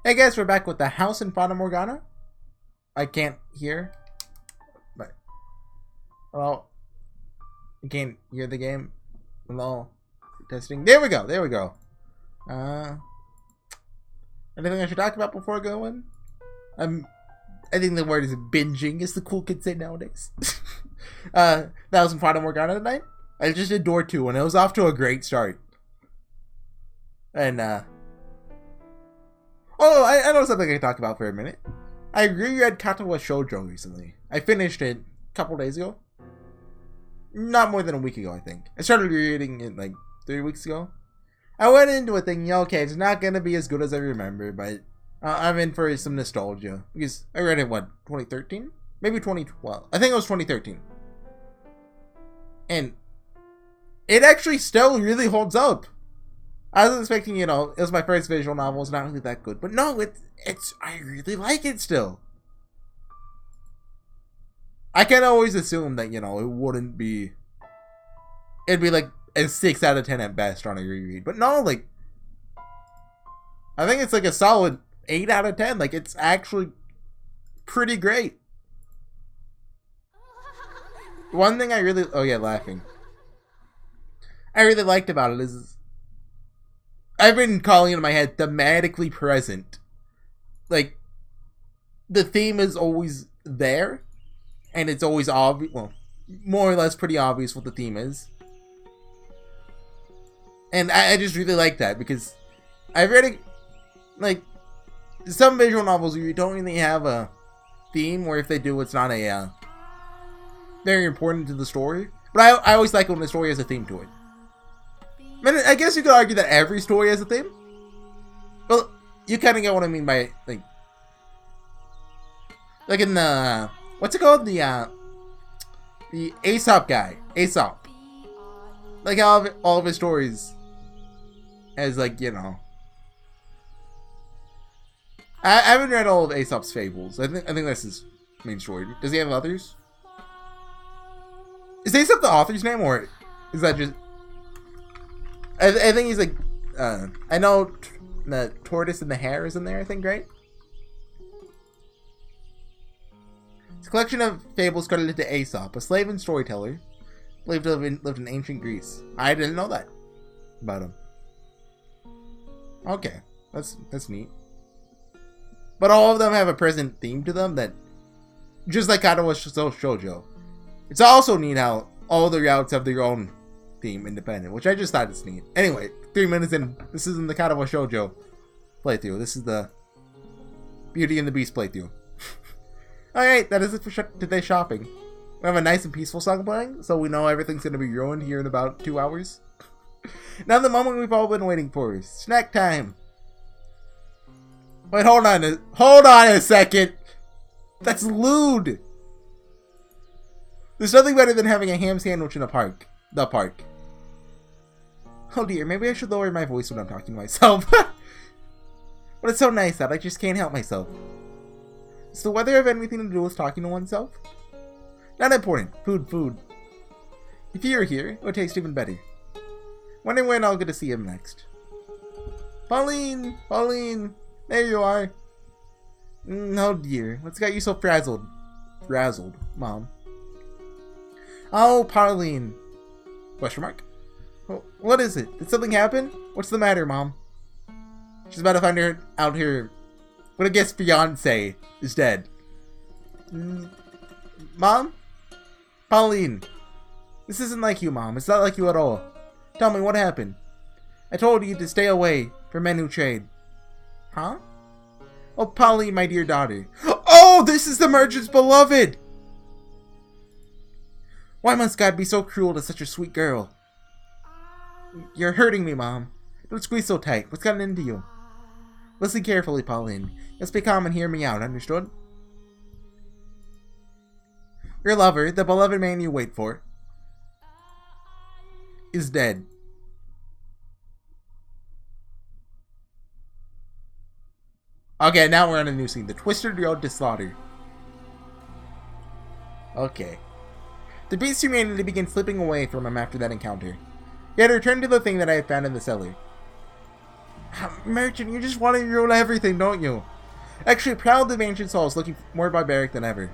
Hey guys, we're back with the house in Fata Morgana. I can't hear. But hello. You can't hear the game. Hello. Testing. There we go. There we go. Anything I should talk about before going? I think the word is binging, as the cool kids say nowadays. That was in Fata Morgana tonight. I just did door 2 and it was off to a great start. And I know something I can talk about for a minute. I reread Katawa Shoujo recently. I finished it a couple days ago. Not more than a week ago, I think. I started rereading it like 3 weeks ago. I went into it thinking, okay, it's not gonna be as good as I remember, but I'm in for some nostalgia. Because I read it, what, 2013? Maybe 2012. I think it was 2013. And it actually still really holds up. I was expecting, it was my first visual novel. It's not really that good. But no, it's I really like it still. I can always assume that, it wouldn't be... It'd be like a 6 out of 10 at best on a reread. But no, like... I think it's like a solid 8 out of 10. Like, it's actually pretty great. One thing I really... Oh yeah, laughing. I really liked about it is... I've been calling it in my head thematically present. Like, the theme is always there, and it's always obvious, well, more or less pretty obvious what the theme is. And I just really like that, because I've read it, like, some visual novels you don't really have a theme, or if they do, it's not a, very important to the story. But I always like when the story has a theme to it. I mean, I guess you could argue that every story has a theme. Well, you kind of get what I mean by, like in the, what's it called? The Aesop guy. Aesop. Like how all of his stories has, like, I haven't read all of Aesop's fables. I think that's his main story. Does he have others? Is Aesop the author's name, or is that just... I think he's like, I know the tortoise and the hare is in there, I think, right? It's a collection of fables credited to Aesop, a slave and storyteller, believed to have lived in ancient Greece. I didn't know that about him. Okay, that's neat. But all of them have a present theme to them that, just like Katawa Shoujo, it's also neat how all the routes have their own theme independent, which I just thought is neat. Anyway, 3 minutes in, this isn't the Katawa Shoujo playthrough. This is the Beauty and the Beast playthrough. Alright, that is it for today's shopping. We have a nice and peaceful song playing, so we know everything's going to be ruined here in about 2 hours. Now the moment we've all been waiting for. Snack time. Wait, hold on a second. That's lewd. There's nothing better than having a ham sandwich in the park. Oh dear, maybe I should lower my voice when I'm talking to myself. But it's so nice that I just can't help myself. Does the weather have anything to do with talking to oneself? Not important. Food. If you were here, it would taste even better. Wondering when I'll get to see him next. Pauline! There you are. Oh dear, what's got you so frazzled, Mom? Oh, Pauline. Question mark? What is it? Did something happen? What's the matter, Mom? She's about to find her out here. What I guess fiance is dead. Mom? Pauline. This isn't like you, Mom. It's not like you at all. Tell me, what happened? I told you to stay away from men who trade. Huh? Oh, Pauline, my dear daughter. Oh, this is the merchant's beloved! Why must God be so cruel to such a sweet girl? You're hurting me, Mom. Don't squeeze so tight. What's gotten into you? Listen carefully, Pauline. Let's be calm and hear me out, understood? Your lover, the beloved man you wait for, is dead. Okay, now we're on a new scene. The Twisted Road to Slaughter. Okay. The beast's humanity began slipping away from him after that encounter. He had returned to the thing that I had found in the cellar. Merchant, you just want to ruin everything, don't you? Actually, proud the merchant's hall is looking more barbaric than ever.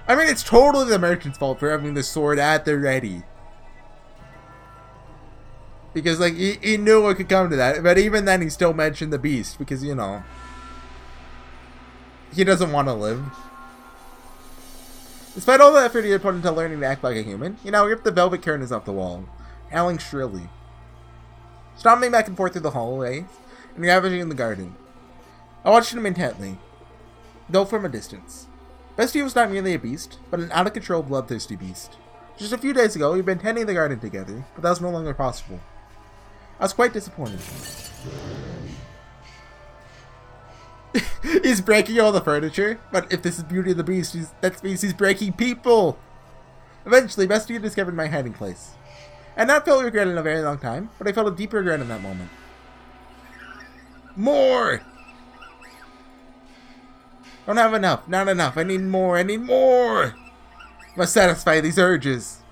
I mean, it's totally the merchant's fault for having the sword at the ready. Because, like, he knew it could come to that. But even then, he still mentioned the beast. Because, you know, he doesn't want to live. Despite all the effort he had put into learning to act like a human, he now ripped the velvet curtains off the wall, howling shrilly. Stomping back and forth through the hallways, and ravaging the garden. I watched him intently, though from a distance. Bestia was not merely a beast, but an out-of-control, bloodthirsty beast. Just a few days ago, we'd been tending the garden together, but that was no longer possible. I was quite disappointed. He's breaking all the furniture, but if this is Beauty of the Beast, that means he's breaking people! Eventually, Bestia discovered my hiding place. I had not felt regret in a very long time, but I felt a deep regret in that moment. More! Don't have enough. Not enough. I need more. I need more! Must satisfy these urges.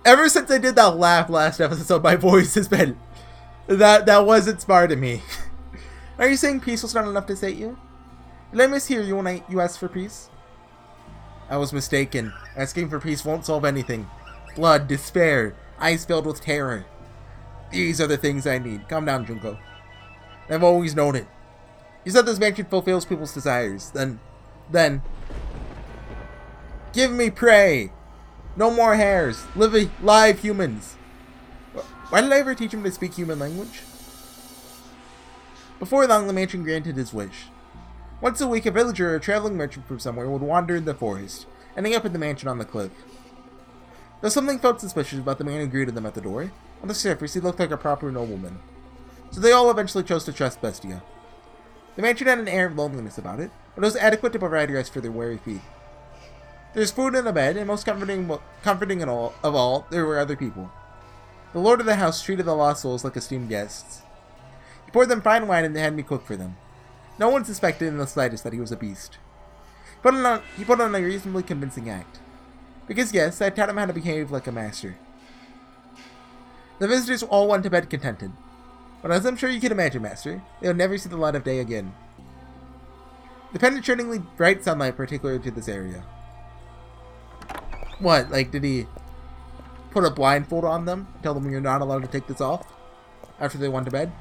Ever since I did that laugh last episode, my voice has been... That wasn't smart of me. Are you saying peace was not enough to sate you? Did I mishear you when you asked for peace? I was mistaken. Asking for peace won't solve anything. Blood, despair, eyes filled with terror. These are the things I need. Calm down, Junko. I've always known it. You said this mansion fulfills people's desires. Then... Give me prey! No more hairs! Live humans! Why did I ever teach him to speak human language? Before long, the mansion granted his wish. Once a week, a villager or a traveling merchant from somewhere would wander in the forest, ending up at the mansion on the cliff. Though something felt suspicious about the man who greeted them at the door, on the surface he looked like a proper nobleman. So they all eventually chose to trust Bestia. The mansion had an air of loneliness about it, but it was adequate to provide rest for their weary feet. There was food and a bed, and most comforting of all, there were other people. The lord of the house treated the lost souls like esteemed guests. He poured them fine wine and had me cook for them. No one suspected in the slightest that he was a beast. He put on a reasonably convincing act. Because yes, I taught him how to behave like a master. The visitors all went to bed contented. But as I'm sure you can imagine, Master, they would never see the light of day again. The penetratingly bright sunlight particular to this area. What, like, did he put a blindfold on them? Tell them you're not allowed to take this off? After they went to bed?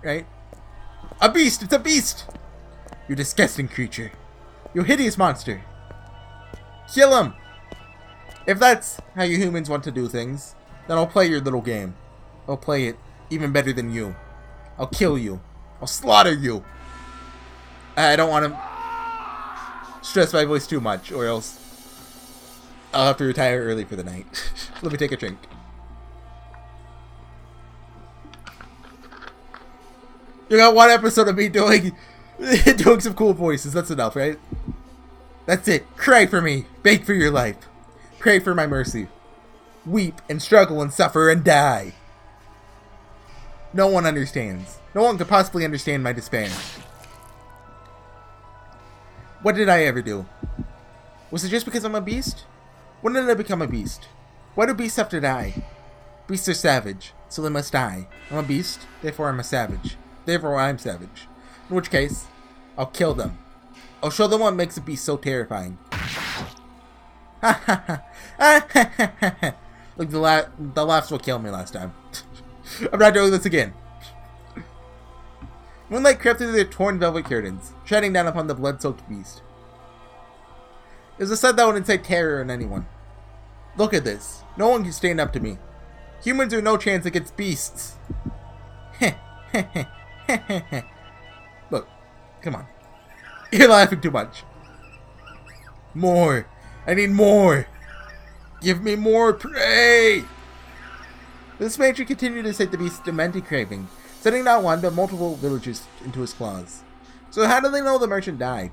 Right? A beast! It's a beast! You disgusting creature. You hideous monster. Kill him! If that's how you humans want to do things, then I'll play your little game. I'll play it even better than you. I'll kill you. I'll slaughter you. I don't want to stress my voice too much, or else I'll have to retire early for the night. Let me take a drink. You got one episode of me doing some cool voices. That's enough, right? That's it. Cry for me. Beg for your life. Pray for my mercy. Weep and struggle and suffer and die. No one understands. No one could possibly understand my despair. What did I ever do? Was it just because I'm a beast? When did I become a beast? Why do beasts have to die? Beasts are savage, so they must die. I'm a beast, therefore I'm a savage. Therefore I'm savage. In which case, I'll kill them. I'll show them what makes a beast so terrifying. Look, the laughs will kill me last time. I'm not doing this again. Moonlight crept through their torn velvet curtains, shining down upon the blood-soaked beast. It was a sight that would incite terror in anyone. Look at this. No one can stand up to me. Humans are no chance against beasts. Look, come on. You're laughing too much. More. I need more. Give me more prey. This mansion continued to sate the beast's demented craving, sending not one but multiple villagers into his claws. So how do they know the merchant died?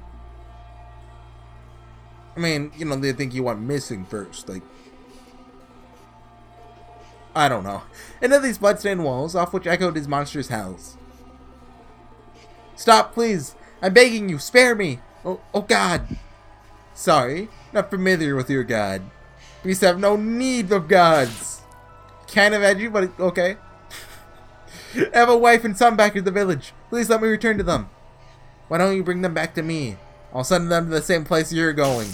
I mean, you know, they think he went missing first, like... I don't know. Into these bloodstained walls, off which echoed his monstrous howls. Stop, please! I'm begging you, spare me! Oh God! Sorry, not familiar with your god. Beasts have no need of gods! Kind of edgy, but okay. I have a wife and son back at the village. Please let me return to them. Why don't you bring them back to me? I'll send them to the same place you're going.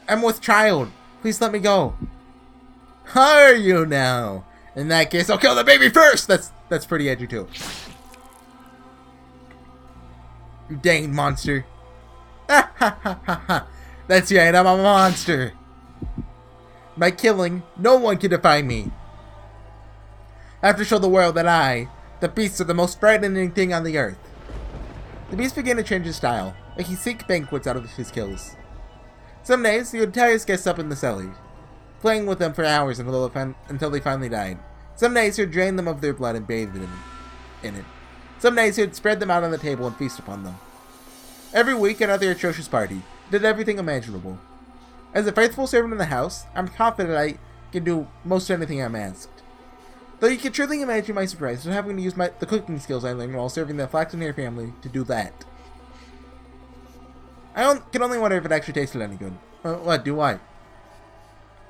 I'm with child. Please let me go. Are you now? In that case, I'll kill the baby first. That's pretty edgy too. You dang monster. Ha ha ha ha ha. That's right, I'm a monster. By killing, no one can defy me. I have to show the world that I, the beast, are the most frightening thing on the earth. The beast began to change his style, like he seek banquets out of his kills. Some days, he would tie his guests up in the cellar, playing with them for hours until they finally died. Some days, he would drain them of their blood and bathe them in it. Some days, he would spread them out on the table and feast upon them. Every week, another atrocious party. He did everything imaginable. As a faithful servant in the house, I'm confident I can do most anything I'm asked. Though you can truly imagine my surprise at having to use the cooking skills I learned while serving the Flaxen Hair family to do that. I can only wonder if it actually tasted any good. What do I?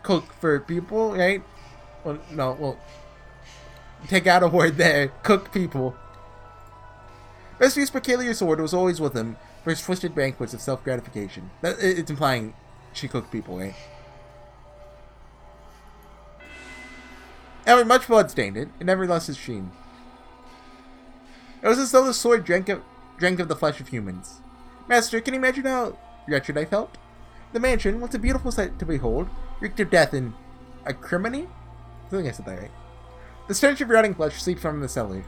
Cook for people, right? Well, no, well, take out a word there. Cook people. Vesty's peculiar sword was always with him for his twisted banquets of self-gratification. It's implying she cooked people, right? However, much blood stained it. It never lost its sheen. It was as though the sword drank of the flesh of humans. Master, can you imagine how wretched I felt? The mansion, once a beautiful sight to behold, reeked of death and acrimony? I think I said that right. The stench of rotting flesh seeped from the cellar.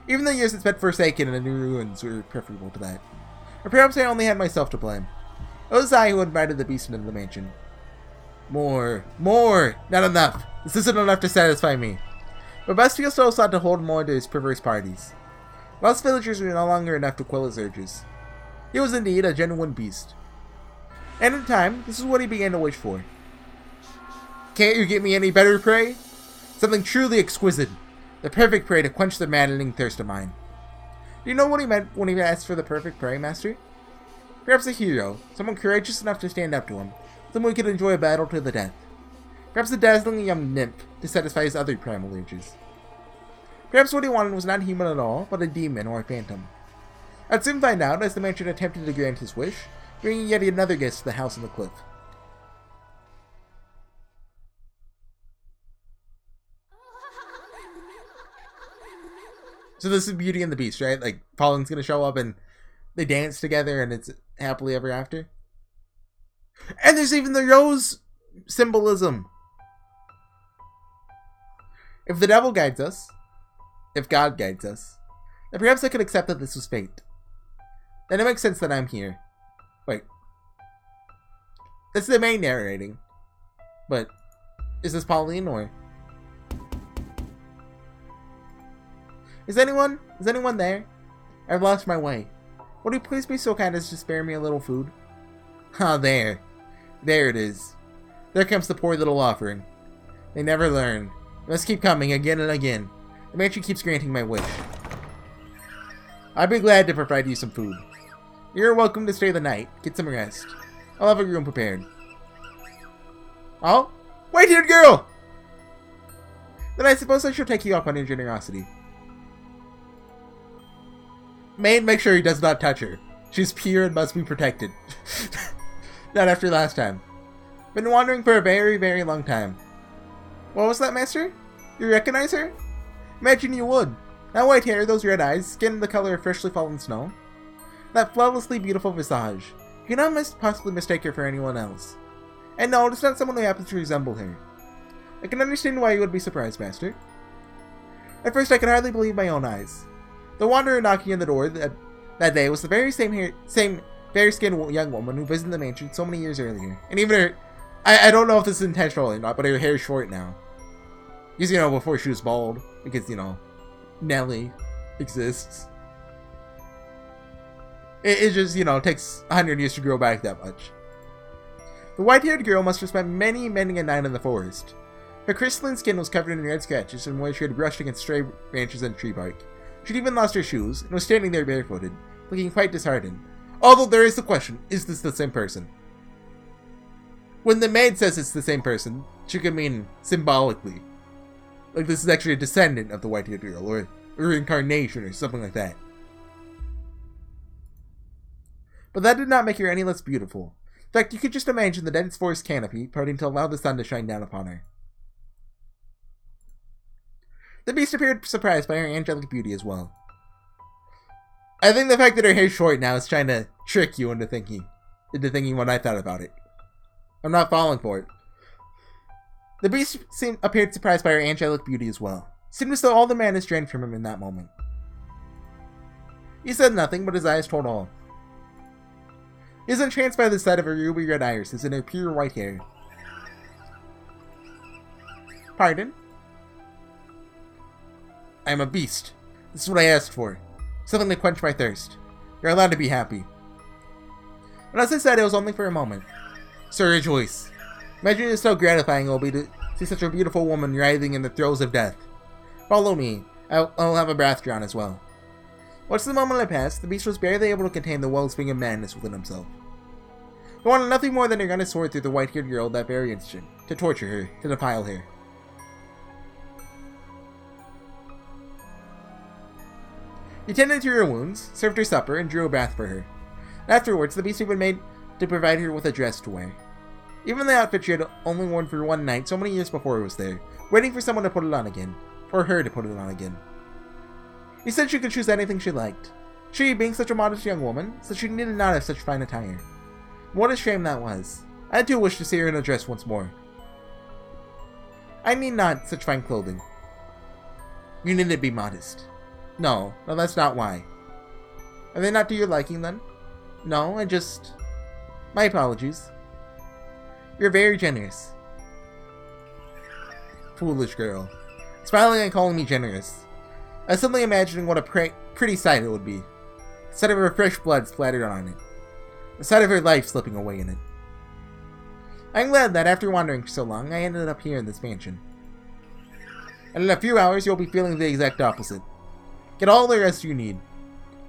Even the years it spent forsaken and in ruins were preferable to that. Or perhaps I only had myself to blame. It was I who invited the beast into the mansion. More! Not enough! This isn't enough to satisfy me. But Bestial still sought to hold more to his perverse parties. Most villagers were no longer enough to quell his urges. He was indeed a genuine beast. And in time, this is what he began to wish for. Can't you get me any better prey? Something truly exquisite. The perfect prey to quench the maddening thirst of mine. Do you know what he meant when he asked for the perfect prey, Master? Perhaps a hero, someone courageous enough to stand up to him, someone who could enjoy a battle to the death. Perhaps a dazzling young nymph to satisfy his other primal urges. Perhaps what he wanted was not human at all, but a demon or a phantom. I'd soon find out as the mansion attempted to grant his wish, bringing yet another guest to the house on the cliff. So this is Beauty and the Beast, right? Like, Pauline's gonna show up and they dance together and it's happily ever after. And there's even the rose symbolism. If the devil guides us, if God guides us, then perhaps I could accept that this was fate. Then it makes sense that I'm here. Wait. It's the main narrating. But, is this Pauline or... Is anyone there? I've lost my way. Would you please be so kind as to spare me a little food? Ah, there. There it is. There comes the poor little offering. They never learn. They must keep coming again and again. The mansion keeps granting my wish. I'd be glad to provide you some food. You're welcome to stay the night. Get some rest. I'll have a room prepared. Oh? White-haired girl! Then I suppose I should take you up on your generosity. Maid, make sure he does not touch her. She's pure and must be protected. Not after last time. Been wandering for a very, very long time. What was that, Master? You recognize her? Imagine you would. That white hair, those red eyes, skin the color of freshly fallen snow. That flawlessly beautiful visage. You cannot possibly mistake her for anyone else. And no, it's not someone who happens to resemble her. I can understand why you would be surprised, Master. At first, I could hardly believe my own eyes. The wanderer knocking on the door that day was the very same fair-skinned young woman who visited the mansion so many years earlier. And even her... I don't know if this is intentional or not, but her hair is short now. Because, before she was bald. Because, Nelly exists. It just, takes 100 years to grow back that much. The white-haired girl must have spent many, many a night in the forest. Her crystalline skin was covered in red scratches from where she had brushed against stray branches and tree bark. She'd even lost her shoes, and was standing there barefooted, looking quite disheartened. Although there is the question, is this the same person? When the maid says it's the same person, she could mean symbolically. Like this is actually a descendant of the white-haired girl, or a reincarnation, or something like that. But that did not make her any less beautiful. In fact, you could just imagine the dense forest canopy parting to allow the sun to shine down upon her. The beast appeared surprised by her angelic beauty as well. I think the fact that her hair's short now is trying to trick you into thinking what I thought about it. I'm not falling for it. The beast appeared surprised by her angelic beauty as well. It seemed as though all the madness drained from him in that moment. He said nothing, but his eyes told all. He was entranced by the sight of her ruby red irises and her pure white hair. Pardon? I am a beast. This is what I asked for. Something to quench my thirst. You're allowed to be happy. But as I said, it was only for a moment. So rejoice. Imagine just how gratifying it will be to see such a beautiful woman writhing in the throes of death. Follow me. I'll have a bath drawn as well. Once the moment had passed, the beast was barely able to contain the wellspring of madness within himself. He wanted nothing more than to run his sword through the white-haired girl that very instant, to torture her, to defile her. He tended to her wounds, served her supper, and drew a bath for her. Afterwards, the beast even made to provide her with a dress to wear. Even the outfit she had only worn for one night so many years before it was there, waiting for someone to put it on again. For her to put it on again. He said she could choose anything she liked. She, being such a modest young woman, said she needed not have such fine attire. What a shame that was. I too wish to see her in a dress once more. I need not such fine clothing. You need to be modest. No, that's not why. Are they not to your liking then? No, I just... My apologies. You're very generous. Foolish girl. Smiling and calling me generous. I was suddenly imagining what a pretty sight it would be. The sight of her fresh blood splattered on it. The sight of her life slipping away in it. I'm glad that after wandering for so long, I ended up here in this mansion. And in a few hours, you'll be feeling the exact opposite. Get all the rest you need.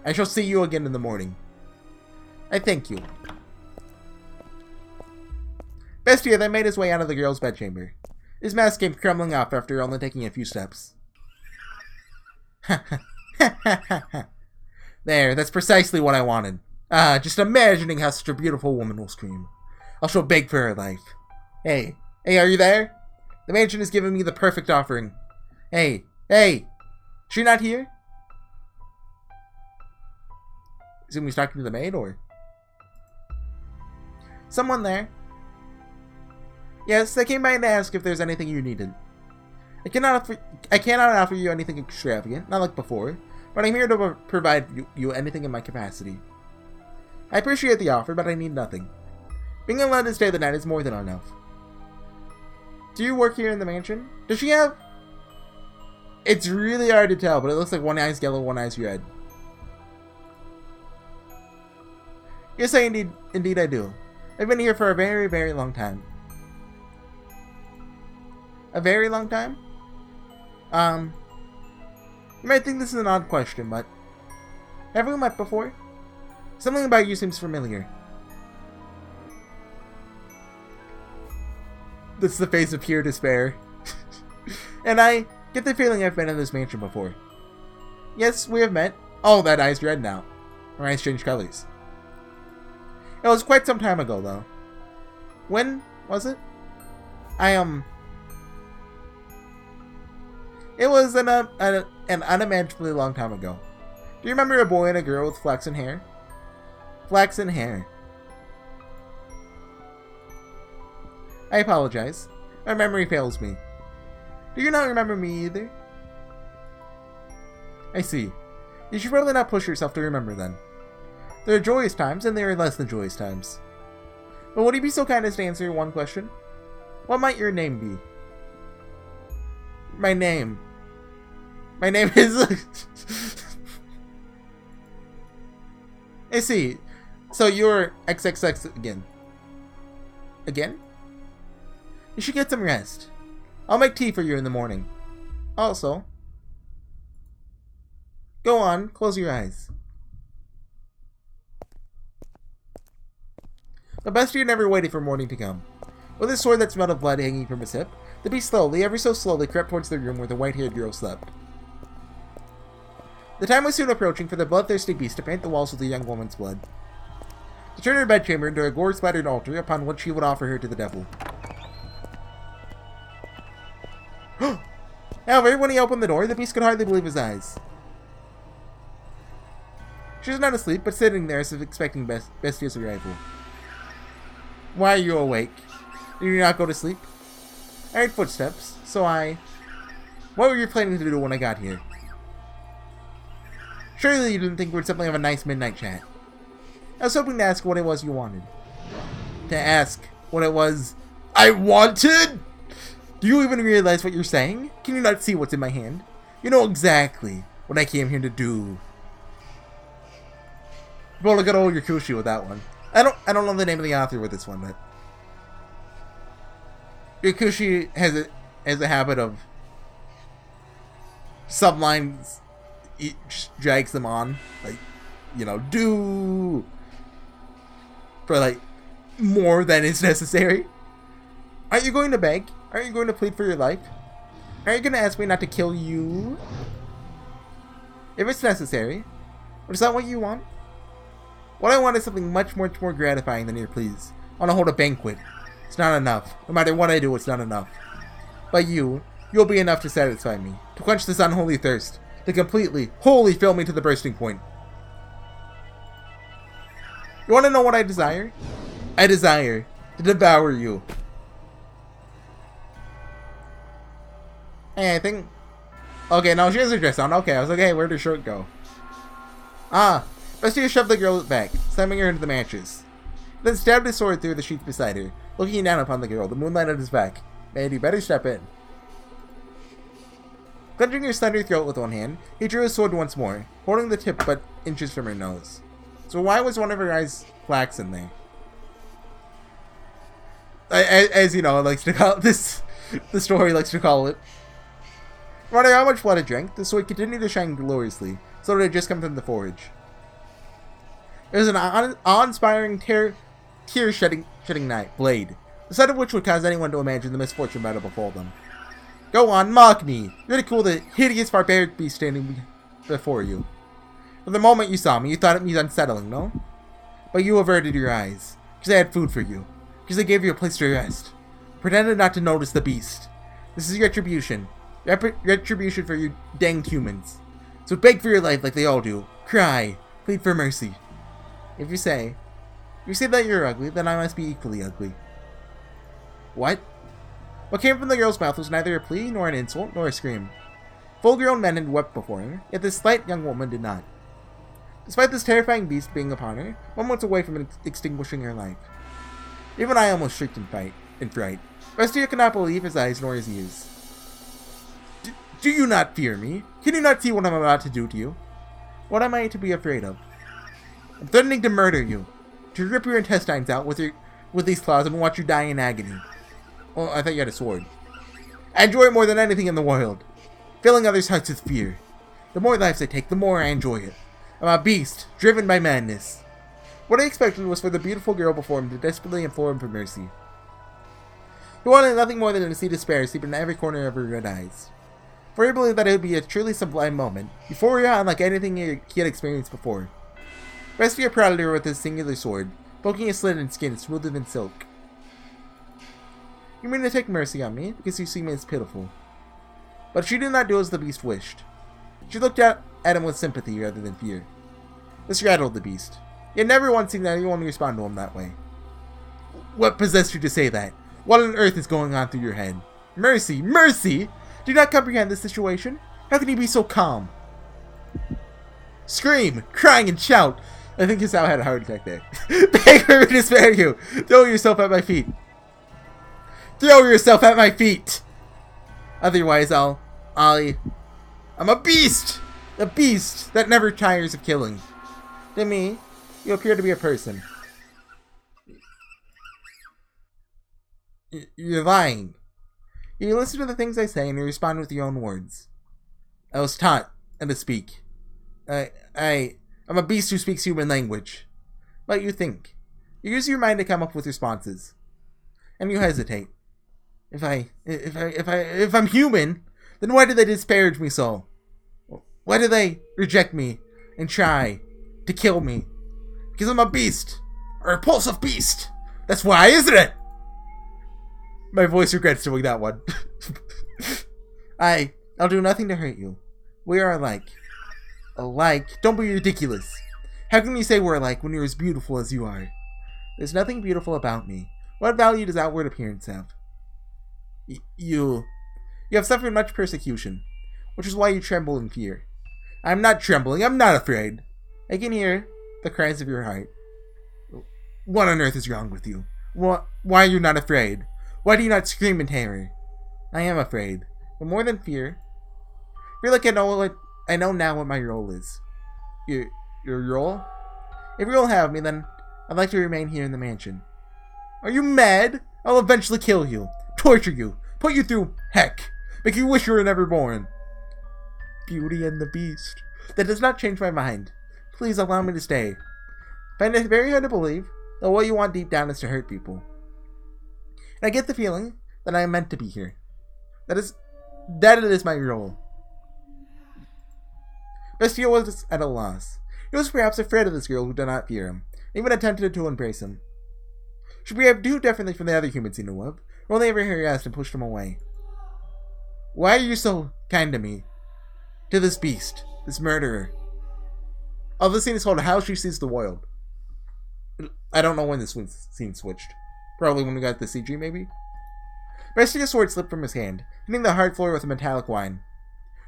I shall see you again in the morning. I thank you. Bestia then made his way out of the girl's bedchamber. His mask came crumbling off after only taking a few steps. There, that's precisely what I wanted. Just imagining how such a beautiful woman will scream. I shall beg for her life. Hey, are you there? The mansion has given me the perfect offering. Hey, she not here? Is he talking to the maid, or? Someone there? Yes, I came by to ask if there's anything you needed. I cannot offer you anything extravagant, not like before, but I'm here to provide you anything in my capacity. I appreciate the offer, but I need nothing. Being allowed to stay the night is more than enough. Do you work here in the mansion? Does she have... It's really hard to tell, but it looks like one eye's yellow, one eye's red. Yes, indeed I do. I've been here for a very, very long time. A very long time? You might think this is an odd question, but... Have we met before? Something about you seems familiar. This is the face of pure despair. And I get the feeling I've been in this mansion before. Yes, we have met. Oh, that eye's red now. Her eyes changed colors. It was quite some time ago, though. When was it? It was an unimaginably long time ago. Do you remember a boy and a girl with flaxen hair? Flaxen hair. I apologize. My memory fails me. Do you not remember me either? I see. You should probably not push yourself to remember then. There are joyous times, and there are less than joyous times. But would you be so kind as to answer one question? What might your name be? My name is... I see. So you're XXX again. Again? You should get some rest. I'll make tea for you in the morning. Also... Go on, close your eyes. But Bestia never waited for morning to come. With a sword that smelled of blood hanging from his hip, the beast slowly, ever so slowly, crept towards the room where the white-haired girl slept. The time was soon approaching for the bloodthirsty beast to paint the walls with the young woman's blood, to turn her bedchamber into a gore-splattered altar upon which she would offer her to the devil. However, when he opened the door, the beast could hardly believe his eyes. She was not asleep, but sitting there as if expecting Bestia's arrival. Why are you awake? Did you not go to sleep? I heard footsteps, so I... What were you planning to do when I got here? Surely you didn't think we'd simply have a nice midnight chat. I was hoping to ask what it was you wanted. To ask what it was I wanted? Do you even realize what you're saying? Can you not see what's in my hand? You know exactly what I came here to do. Well, look at old Yakushi with that one. I don't know the name of the author with this one, but Yakushi has a habit of sublines. He drags them on, like, you know, do for like more than is necessary. Aren't you going to beg? Aren't you going to plead for your life? Aren't you going to ask me not to kill you? If it's necessary. But is that what you want? What I want is something much more gratifying than your pleas. I want to hold a banquet. It's not enough. No matter what I do, it's not enough. But you'll be enough to satisfy me. To quench this unholy thirst. To completely, wholly fill me to the bursting point. You want to know what I desire? I desire to devour you. Hey, I think... Okay, no, she has her dress on. Okay, I was like, hey, where'd her shirt go? Ah, Bestia shoved the girl back, slamming her into the mattress. Then stabbed his sword through the sheath beside her, looking down upon the girl, the moonlight at his back. Man, you better step in. Clenching her slender throat with one hand, he drew his sword once more, holding the tip but inches from her nose. So why was one of her eyes flaxen there? As you know, it likes to call this, the story likes to call it. No matter how much blood it drank, the sword continued to shine gloriously, so it had just come from the forge. It was an awe-inspiring, tear-shedding blade, the sight of which would cause anyone to imagine the misfortune about to befall them. Go on, mock me! Ridicule the hideous barbaric beast standing before you. From the moment you saw me, you thought it was unsettling, no? But you averted your eyes, because I had food for you, because I gave you a place to rest. Pretended not to notice the beast. This is retribution. Retribution for you danged humans. So beg for your life like they all do. Cry. Plead for mercy. If you say that you're ugly, then I must be equally ugly. What? What came from the girl's mouth was neither a plea, nor an insult, nor a scream. Full-grown men had wept before her, yet this slight young woman did not. Despite this terrifying beast being upon her, one was away from extinguishing her life. Even I almost shrieked in fright. Bestia could not believe his eyes nor his ears. Do you not fear me? Can you not see what I'm about to do to you? What am I to be afraid of? I'm threatening to murder you. To rip your intestines out with these claws and watch you die in agony. Oh, I thought you had a sword. I enjoy it more than anything in the world. Filling others' hearts with fear. The more lives I take, the more I enjoy it. I'm a beast, driven by madness. What I expected was for the beautiful girl before him to desperately implore him for mercy. He wanted nothing more than to see despair seep into every corner of her red eyes. For he believed that it would be a truly sublime moment, euphoria unlike anything he had experienced before. Bestia prodded her with his singular sword, poking a slit in skin smoother than silk. You mean to take mercy on me, because you see me as pitiful. But she did not do as the beast wished. She looked at him with sympathy rather than fear. This rattled the beast. He had never once seen anyone respond to him that way. What possessed you to say that? What on earth is going on through your head? Mercy! Mercy! Do you not comprehend the situation? How can you be so calm? Scream! Crying and shout! I think Hisao had a heart attack there. Beg her to spare you! Throw yourself at my feet! Throw yourself at my feet! Otherwise I'm a beast! A beast that never tires of killing. To me, you appear to be a person. You're lying. You listen to the things I say and you respond with your own words. I was taught how to speak. I'm a beast who speaks human language. But you think. You use your mind to come up with responses. And you hesitate. If I'm human, then why do they disparage me so? Why do they reject me and try to kill me? Because I'm a beast. A repulsive beast. That's why, isn't it? My voice regrets doing that one. I'll do nothing to hurt you. We are alike. Alike? Don't be ridiculous. How can you say we're alike when you're as beautiful as you are? There's nothing beautiful about me. What value does outward appearance have? You have suffered much persecution, which is why you tremble in fear. I'm not trembling. I'm not afraid. I can hear the cries of your heart. What on earth is wrong with you? Why are you not afraid? Why do you not scream in terror? I am afraid, but more than fear. I feel like I know now what my role is. Your role? If you'll have me, then I'd like to remain here in the mansion. Are you mad? I'll eventually kill you, torture you, put you through heck, make you wish you were never born. Beauty and the Beast. That does not change my mind. Please allow me to stay. I find it very hard to believe that what you want deep down is to hurt people. And I get the feeling that I am meant to be here. That it is my role. Bestia was at a loss. He was perhaps afraid of this girl who did not fear him, and even attempted to embrace him. She behaved too differently from the other humans he knew of, who only ever harassed and pushed him away. Why are you so kind to me? To this beast, this murderer. Oh, this scene is called How She Sees the World. I don't know when this scene switched. Probably when we got the CG, maybe? Bestia's sword slipped from his hand, hitting the hard floor with a metallic whine.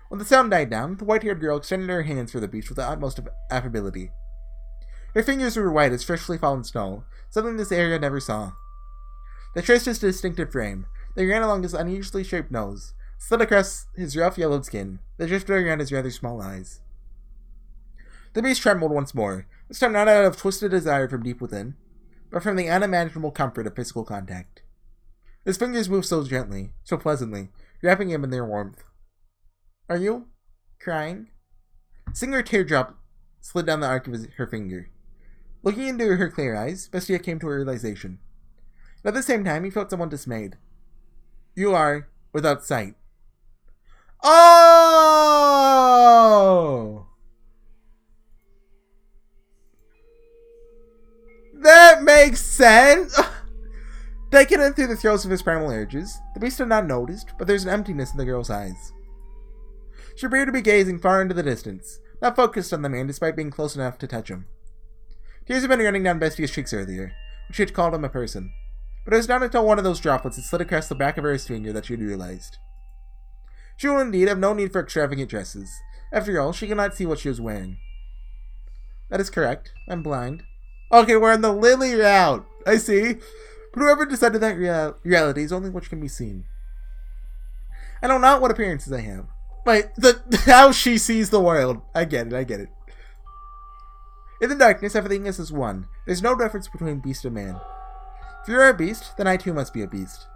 When the sound died down, the white-haired girl extended her hands for the beast with the utmost affability. Her fingers were white as freshly fallen snow, something this area never saw. They traced his distinctive frame. They ran along his unusually shaped nose, slid across his rough yellowed skin, they drifted around his rather small eyes. The beast trembled once more, this time not out of twisted desire from deep within, but from the unimaginable comfort of physical contact. His fingers moved so gently, so pleasantly, wrapping him in their warmth. Are you crying? A single teardrop slid down the arc of her finger. Looking into her clear eyes, Bestia came to a realization. And at the same time, he felt somewhat dismayed. You are without sight. Oh! That makes sense! Taken in through the throes of his primal urges, the beast had not noticed, but there's an emptiness in the girl's eyes. She appeared to be gazing far into the distance, not focused on the man despite being close enough to touch him. Tears had been running down Bestia's cheeks earlier, when she had called him a person, but it was not until one of those droplets had slid across the back of her finger that she had realized. She will indeed have no need for extravagant dresses. After all, she could not see what she was wearing. That is correct. I'm blind. Okay, we're on the lily route. I see. But whoever decided that reality is only which can be seen. I know not what appearances I have. But how she sees the world. I get it. In the darkness, everything is as one. There's no difference between beast and man. If you're a beast, then I too must be a beast.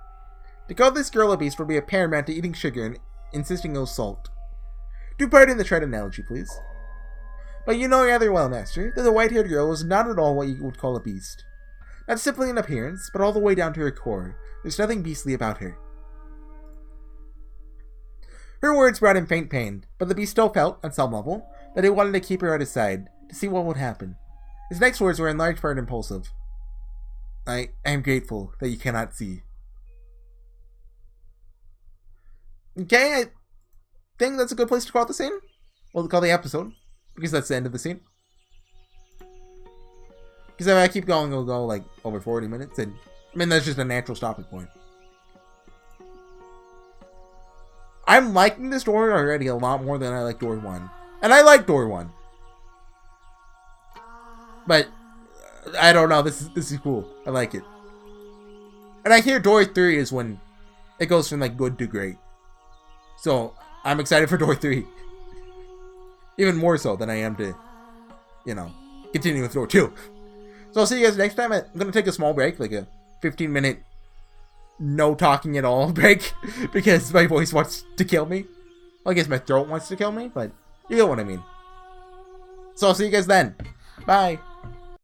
To call this girl a beast would be a paramount to eating sugar and insisting no salt. Do pardon the trite analogy, please. But you know rather well, Master, that the white-haired girl was not at all what you would call a beast. Not simply in appearance, but all the way down to her core. There's nothing beastly about her. Her words brought him faint pain, but the beast still felt, on some level, that he wanted to keep her at his side, to see what would happen. His next words were in large part impulsive. I am grateful that you cannot see. Okay, I think that's a good place to call the scene. We'll call the episode, because that's the end of the scene. Because if I keep going, it'll go like over 40 minutes, and I mean, that's just a natural stopping point. I'm liking this door already a lot more than I like door 1. And I like door 1. But I don't know, this is cool. I like it. And I hear door 3 is when it goes from like good to great. So I'm excited for door 3. Even more so than I am to, continue with door 2. So I'll see you guys next time. I'm going to take a small break, like a 15-minute no talking at all break, because my voice wants to kill me. Well, I guess my throat wants to kill me, but you get what I mean. So I'll see you guys then. Bye.